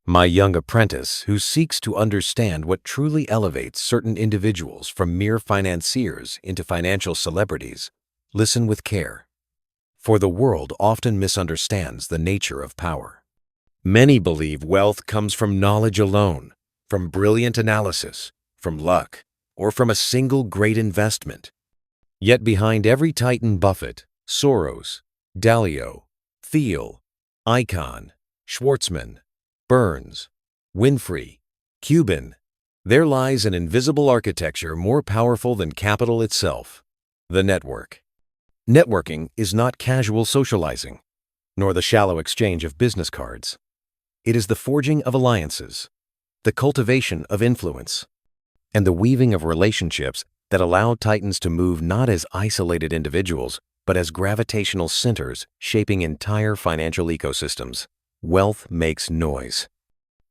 My young apprentice who seeks to understand what truly elevates certain individuals from mere financiers into financial celebrities, listen with care. For the world often misunderstands the nature of power. Many believe wealth comes from knowledge alone, from brilliant analysis, from luck, or from a single great investment. Yet behind every titan Buffett, Soros, Dalio, Thiel, Icahn, Schwartzman, Burns, Winfrey, Cuban, there lies an invisible architecture more powerful than capital itself, the network. Networking is not casual socializing, nor the shallow exchange of business cards. It is the forging of alliances, the cultivation of influence, and the weaving of relationships that allow titans to move not as isolated individuals, but as gravitational centers shaping entire financial ecosystems. Wealth makes noise.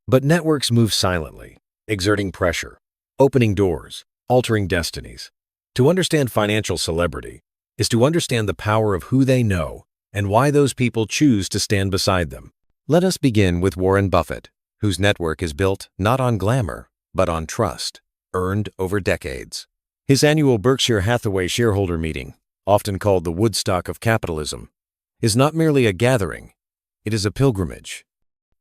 But networks move silently, exerting pressure, opening doors, altering destinies. To understand financial celebrity is to understand the power of who they know and why those people choose to stand beside them. Let us begin with Warren Buffett, whose network is built not on glamour, but on trust, earned over decades. His annual Berkshire Hathaway shareholder meeting, often called the Woodstock of capitalism, is not merely a gathering, it is a pilgrimage.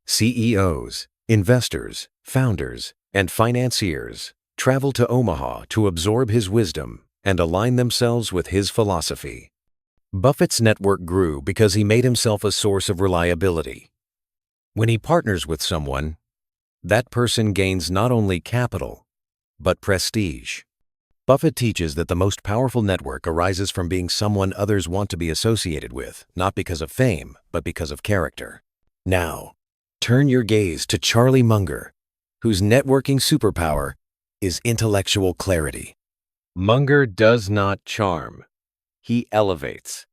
CEOs, investors, founders, and financiers travel to Omaha to absorb his wisdom and align themselves with his philosophy. Buffett's network grew because he made himself a source of reliability. When he partners with someone, that person gains not only capital, but prestige. Buffett teaches that the most powerful network arises from being someone others want to be associated with, not because of fame, but because of character. Now, turn your gaze to Charlie Munger, whose networking superpower is intellectual clarity. Munger does not charm. He elevates.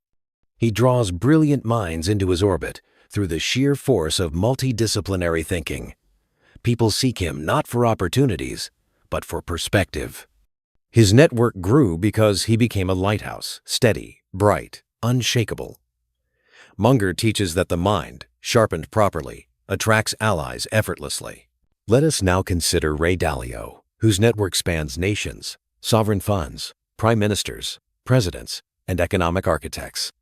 He draws brilliant minds into his orbit through the sheer force of multidisciplinary thinking. People seek him not for opportunities, but for perspective. His network grew because he became a lighthouse, steady, bright, unshakable. Munger teaches that the mind, sharpened properly, attracts allies effortlessly. Let us now consider Ray Dalio, whose network spans nations, sovereign funds, prime ministers, presidents, and economic architects.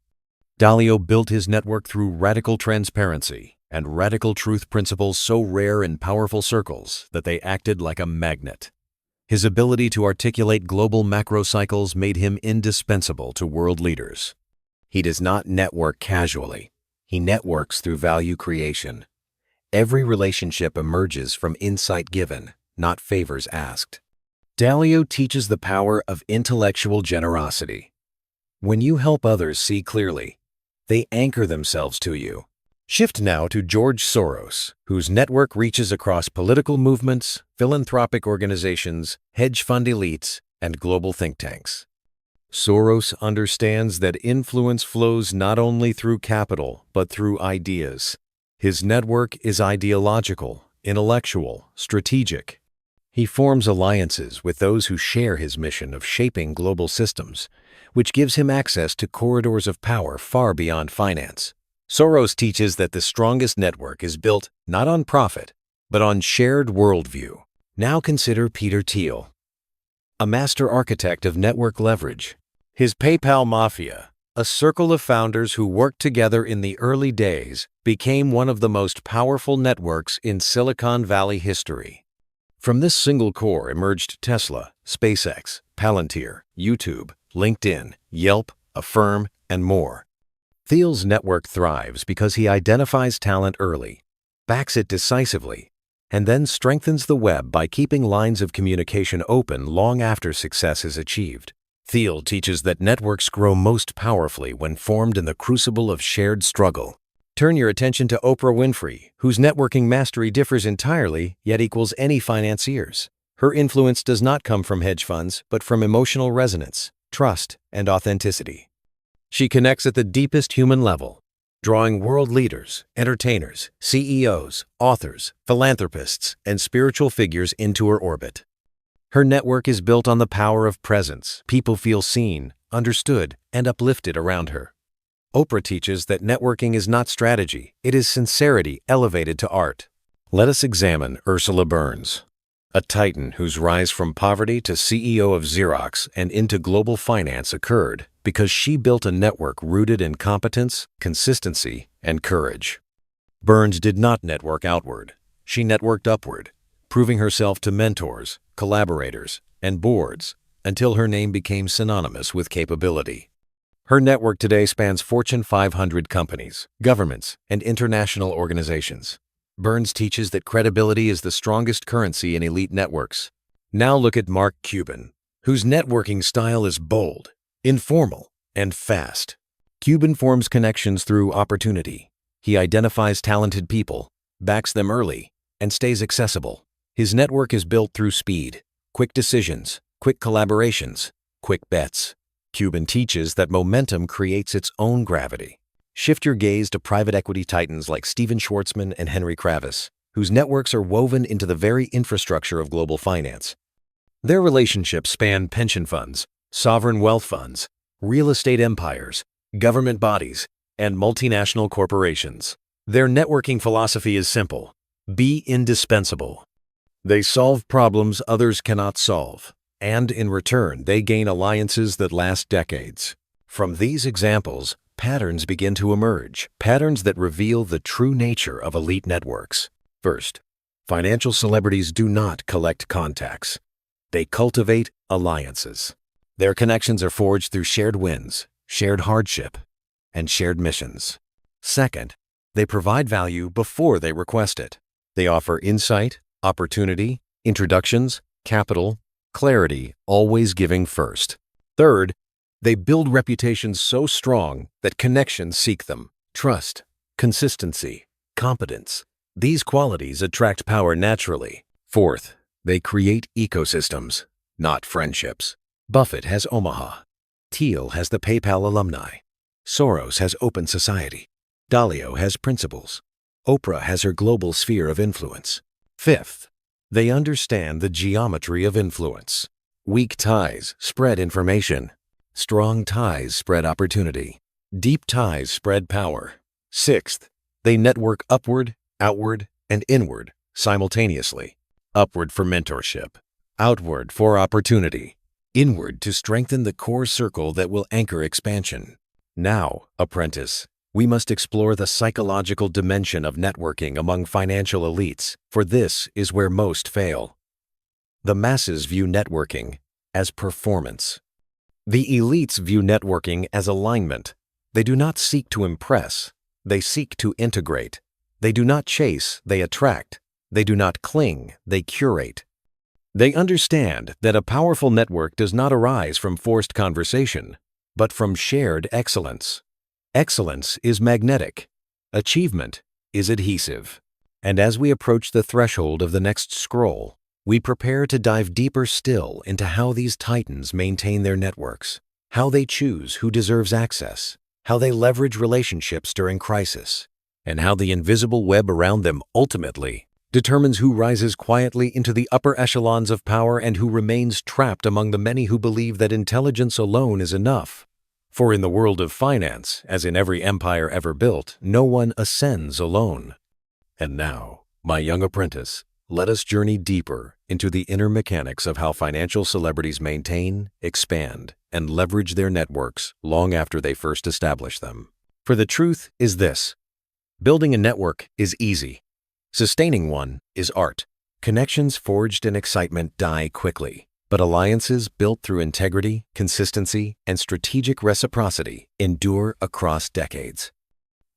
Dalio built his network through radical transparency and radical truth principles so rare in powerful circles that they acted like a magnet. His ability to articulate global macro cycles made him indispensable to world leaders. He does not network casually. He networks through value creation. Every relationship emerges from insight given, not favors asked. Dalio teaches the power of intellectual generosity. When you help others see clearly, they anchor themselves to you. Shift now to George Soros, whose network reaches across political movements, philanthropic organizations, hedge fund elites, and global think tanks. Soros understands that influence flows not only through capital, but through ideas. His network is ideological, intellectual, strategic. He forms alliances with those who share his mission of shaping global systems, which gives him access to corridors of power far beyond finance. Soros teaches that the strongest network is built not on profit, but on shared worldview. Now consider Peter Thiel, a master architect of network leverage. His PayPal Mafia, a circle of founders who worked together in the early days, became one of the most powerful networks in Silicon Valley history. From this single core emerged Tesla, SpaceX, Palantir, YouTube, LinkedIn, Yelp, Affirm, and more. Thiel's network thrives because he identifies talent early, backs it decisively, and then strengthens the web by keeping lines of communication open long after success is achieved. Thiel teaches that networks grow most powerfully when formed in the crucible of shared struggle. Turn your attention to Oprah Winfrey, whose networking mastery differs entirely, yet equals any financier's. Her influence does not come from hedge funds, but from emotional resonance, trust, and authenticity. She connects at the deepest human level, drawing world leaders, entertainers, CEOs, authors, philanthropists, and spiritual figures into her orbit. Her network is built on the power of presence. People feel seen, understood, and uplifted around her. Oprah teaches that networking is not strategy, it is sincerity elevated to art. Let us examine Ursula Burns, a titan whose rise from poverty to CEO of Xerox and into global finance occurred because she built a network rooted in competence, consistency, and courage. Burns did not network outward. She networked upward, proving herself to mentors, collaborators, and boards until her name became synonymous with capability. Her network today spans Fortune 500 companies, governments, and international organizations. Burns teaches that credibility is the strongest currency in elite networks. Now look at Mark Cuban, whose networking style is bold, informal, and fast. Cuban forms connections through opportunity. He identifies talented people, backs them early, and stays accessible. His network is built through speed, quick decisions, quick collaborations, quick bets. Cuban teaches that momentum creates its own gravity. Shift your gaze to private equity titans like Steven Schwartzman and Henry Kravis, whose networks are woven into the very infrastructure of global finance. Their relationships span pension funds, sovereign wealth funds, real estate empires, government bodies, and multinational corporations. Their networking philosophy is simple: be indispensable. They solve problems others cannot solve, and in return, they gain alliances that last decades. From these examples, patterns begin to emerge, patterns that reveal the true nature of elite networks. First, financial celebrities do not collect contacts. They cultivate alliances. Their connections are forged through shared wins, shared hardship, and shared missions. Second, they provide value before they request it. They offer insight, opportunity, introductions, capital, clarity, always giving first. Third, they build reputations so strong that connections seek them. Trust, consistency, competence. These qualities attract power naturally. Fourth, they create ecosystems, not friendships. Buffett has Omaha. Thiel has the PayPal alumni. Soros has Open Society. Dalio has principles. Oprah has her global sphere of influence. Fifth, they understand the geometry of influence. Weak ties spread information. Strong ties spread opportunity. Deep ties spread power. Sixth, they network upward, outward, and inward simultaneously. Upward for mentorship, outward for opportunity, inward to strengthen the core circle that will anchor expansion. Now, apprentice, we must explore the psychological dimension of networking among financial elites, for this is where most fail. The masses view networking as performance. The elites view networking as alignment. They do not seek to impress. They seek to integrate. They do not chase, they attract. They do not cling, they curate. They understand that a powerful network does not arise from forced conversation, but from shared excellence. Excellence is magnetic. Achievement is adhesive. And as we approach the threshold of the next scroll, we prepare to dive deeper still into how these titans maintain their networks, how they choose who deserves access, how they leverage relationships during crisis, and how the invisible web around them ultimately determines who rises quietly into the upper echelons of power and who remains trapped among the many who believe that intelligence alone is enough. For in the world of finance, as in every empire ever built, no one ascends alone. And now, my young apprentice, let us journey deeper into the inner mechanics of how financial celebrities maintain, expand, and leverage their networks long after they first establish them. For the truth is this: building a network is easy. Sustaining one is art. Connections forged in excitement die quickly, but alliances built through integrity, consistency, and strategic reciprocity endure across decades.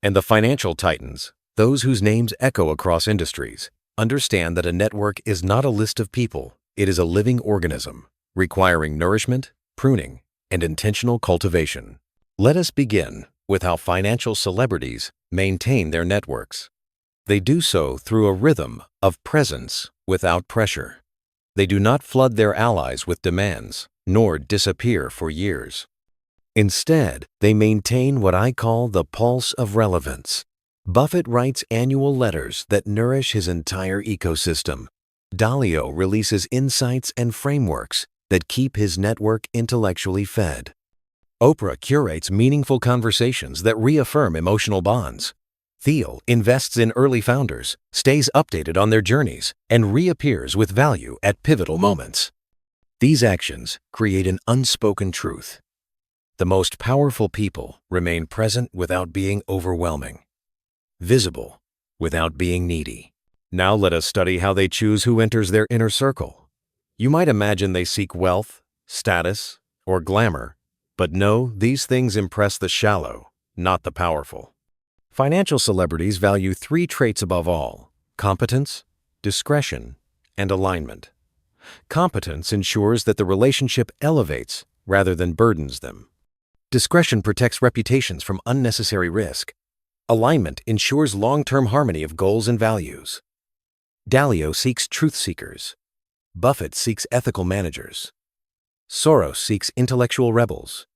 And the financial titans, those whose names echo across industries, understand that a network is not a list of people. It is a living organism, requiring nourishment, pruning, and intentional cultivation. Let us begin with how financial celebrities maintain their networks. They do so through a rhythm of presence without pressure. They do not flood their allies with demands, nor disappear for years. Instead, they maintain what I call the pulse of relevance. Buffett writes annual letters that nourish his entire ecosystem. Dalio releases insights and frameworks that keep his network intellectually fed. Oprah curates meaningful conversations that reaffirm emotional bonds. Thiel invests in early founders, stays updated on their journeys, and reappears with value at pivotal moments. These actions create an unspoken truth. The most powerful people remain present without being overwhelming, visible without being needy. Now let us study how they choose who enters their inner circle. You might imagine they seek wealth, status, or glamour, but no, these things impress the shallow, not the powerful. Financial celebrities value three traits above all: competence, discretion, and alignment. Competence ensures that the relationship elevates rather than burdens them. Discretion protects reputations from unnecessary risk. Alignment ensures long-term harmony of goals and values. Dalio seeks truth seekers. Buffett seeks ethical managers. Soros seeks intellectual rebels.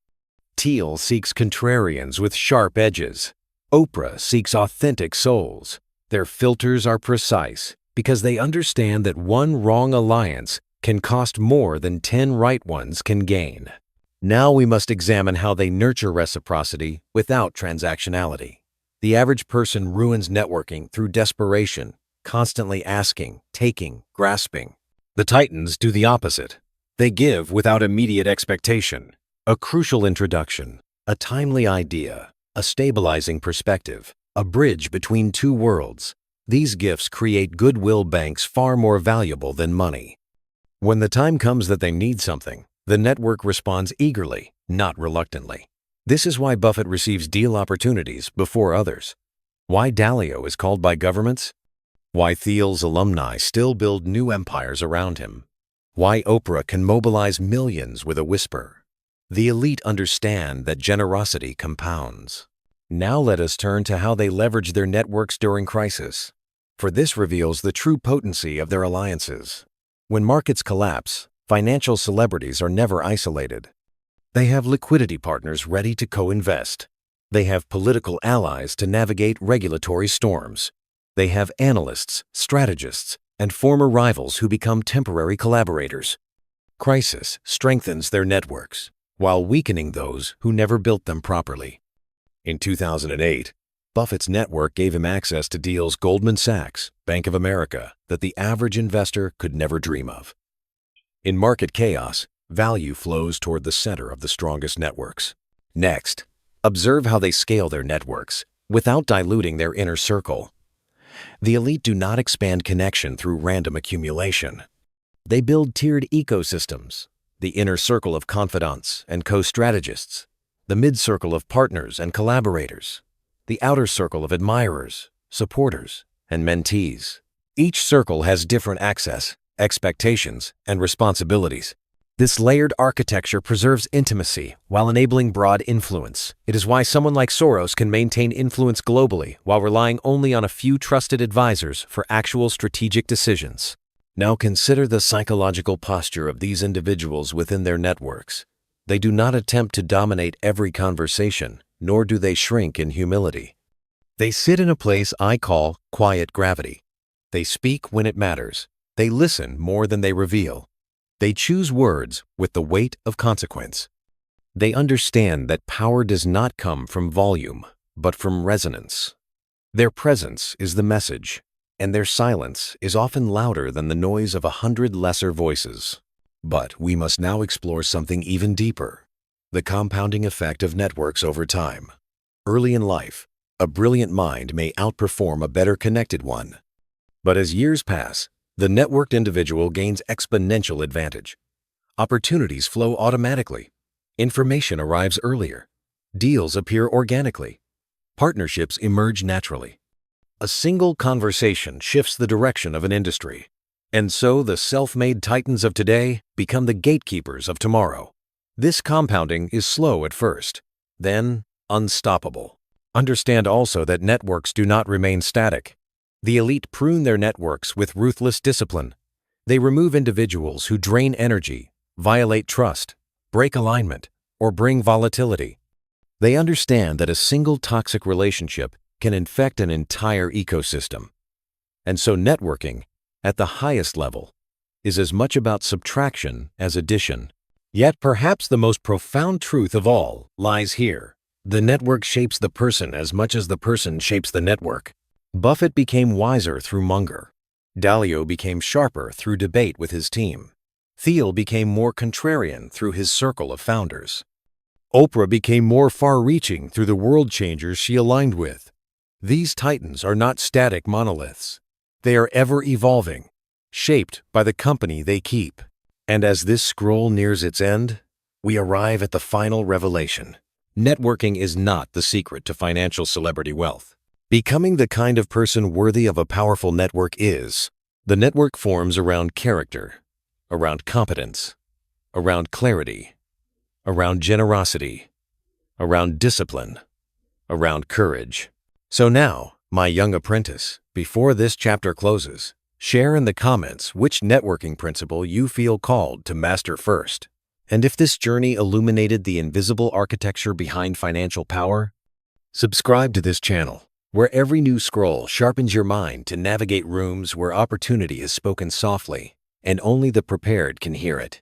Thiel seeks contrarians with sharp edges. Oprah seeks authentic souls. Their filters are precise because they understand that one wrong alliance can cost more than 10 right ones can gain. Now we must examine how they nurture reciprocity without transactionality. The average person ruins networking through desperation, constantly asking, taking, grasping. The Titans do the opposite. They give without immediate expectation. A crucial introduction, a timely idea, a stabilizing perspective, a bridge between two worlds. These gifts create goodwill banks far more valuable than money. When the time comes that they need something, the network responds eagerly, not reluctantly. This is why Buffett receives deal opportunities before others. Why Dalio is called by governments. Why Thiel's alumni still build new empires around him. Why Oprah can mobilize millions with a whisper. The elite understand that generosity compounds. Now let us turn to how they leverage their networks during crisis, for this reveals the true potency of their alliances. When markets collapse, financial celebrities are never isolated. They have liquidity partners ready to co-invest. They have political allies to navigate regulatory storms. They have analysts, strategists, and former rivals who become temporary collaborators. Crisis strengthens their networks, while weakening those who never built them properly. In 2008, Buffett's network gave him access to deals Goldman Sachs, Bank of America, that the average investor could never dream of. In market chaos, value flows toward the center of the strongest networks. Next, observe how they scale their networks without diluting their inner circle. The elite do not expand connection through random accumulation. They build tiered ecosystems, the inner circle of confidants and co-strategists, the mid-circle of partners and collaborators, the outer circle of admirers, supporters, and mentees. Each circle has different access, expectations, and responsibilities. This layered architecture preserves intimacy while enabling broad influence. It is why someone like Soros can maintain influence globally while relying only on a few trusted advisors for actual strategic decisions. Now consider the psychological posture of these individuals within their networks. They do not attempt to dominate every conversation, nor do they shrink in humility. They sit in a place I call quiet gravity. They speak when it matters. They listen more than they reveal. They choose words with the weight of consequence. They understand that power does not come from volume, but from resonance. Their presence is the message, and their silence is often louder than the noise of 100 lesser voices. But we must now explore something even deeper: the compounding effect of networks over time. Early in life, a brilliant mind may outperform a better connected one. But as years pass, the networked individual gains exponential advantage. Opportunities flow automatically. Information arrives earlier. Deals appear organically. Partnerships emerge naturally. A single conversation shifts the direction of an industry. And so the self-made titans of today become the gatekeepers of tomorrow. This compounding is slow at first, then unstoppable. Understand also that networks do not remain static. The elite prune their networks with ruthless discipline. They remove individuals who drain energy, violate trust, break alignment, or bring volatility. They understand that a single toxic relationship can infect an entire ecosystem. And so networking, at the highest level, is as much about subtraction as addition. Yet perhaps the most profound truth of all lies here. The network shapes the person as much as the person shapes the network. Buffett became wiser through Munger. Dalio became sharper through debate with his team. Thiel became more contrarian through his circle of founders. Oprah became more far-reaching through the world changers she aligned with. These titans are not static monoliths. They are ever-evolving, shaped by the company they keep. And as this scroll nears its end, we arrive at the final revelation. Networking is not the secret to financial celebrity wealth. Becoming the kind of person worthy of a powerful network is. The network forms around character, around competence, around clarity, around generosity, around discipline, around courage. So now, my young apprentice, before this chapter closes, share in the comments which networking principle you feel called to master first. And if this journey illuminated the invisible architecture behind financial power, subscribe to this channel, where every new scroll sharpens your mind to navigate rooms where opportunity is spoken softly and only the prepared can hear it.